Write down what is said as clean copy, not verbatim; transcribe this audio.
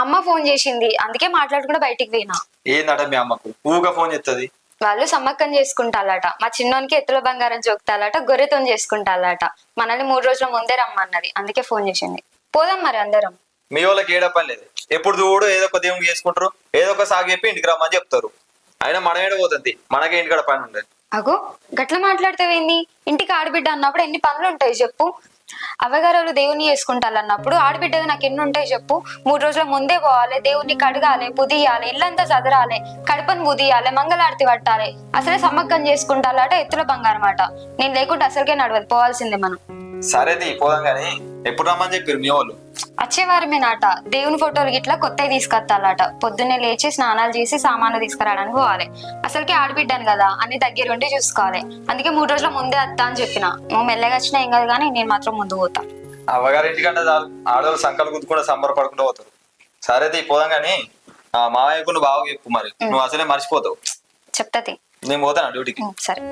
అమ్మ ఫోన్ చేసింది, అందుకే మాట్లాడుకుంటూ బయటికి పోయినా. ఏందట మీ అమ్మకు ఊగా ఫోన్ చేస్తుంది? వాళ్ళు సమ్మక్కం చేసుకుంటారట, మా చిన్నోనికి ఎత్తుల బంగారం జోకుతాలట, గొర్రెతో చేసుకుంటారట. మనల్ని 3 రోజుల ముందే రమ్మన్నది, అందుకే ఫోన్ చేసింది. పోదాం మరి అందరం. మీ వాళ్ళకి ఏడ పని లేదు, ఎప్పుడు చూడు ఏదో ఒక దేవుని చేసుకుంటారు, ఏదో ఒక సాగు చెప్పి ఇంటికి రమ్మని చెప్తారు. అయినా మనం ఏడ పోతుంది, మనకే ఇంటికాడ పని ఉండదు. అగో గట్ల మాట్లాడితేవేంది? ఇంటికి ఆడబిడ్డ అన్నప్పుడు ఎన్ని పనులు ఉంటాయి చెప్పు. అవ్వగారు దేవుని చేసుకుంటారు అన్నప్పుడు ఆడబిడ్డగా నాకు ఎన్ని ఉంటాయి చెప్పు. 3 రోజుల ముందే పోవాలి, దేవుణ్ణి కడగాలి, పుదియాలి, ఇల్లంతా చదరాలి, కడపను పుదియాలి, మంగళారతి పట్టాలి. అసలే సమ్మక్కం చేసుకుంటారట, ఎత్తుల బంగారం అట. నేను లేకుంటే అసలుకే నడవదు, పోవాల్సిందే మనం. సరేది పోదాం కానీ ఎప్పుడు రమ్మని చెప్పారు మీ వాళ్ళు? వచ్చేవారమేనాట. దేవుని ఫోటోలు గిట్లా కొత్తవి తీసుకొస్తాలట. పొద్దున్నే లేచి స్నానాలు చేసి సామాన్లు తీసుకురావడానికి పోవాలి. అసలుకే ఆడబిడ్డాను కదా, అన్ని దగ్గరుండి చూసుకోవాలి. అందుకే 3 రోజుల ముందే వస్తా అని చెప్పిన. నువ్వు మెల్లగా వచ్చినా ఏం కాదు, కానీ నేను మాత్రం ముందు పోతా. అవ్వగారి ఇంటికంటే చాలు, ఆడవాళ్ళు సంకలు గుద్దుకుండా సంబరపడకుండా పోతారు. సరేది పోదాం కానీ మావయ్యకు నువ్వు బాగా చెప్పు, మరి నువ్వు అసలే మర్చిపోతావు. చెప్తాది. నేను పోతాను డ్యూటీకి. సరే.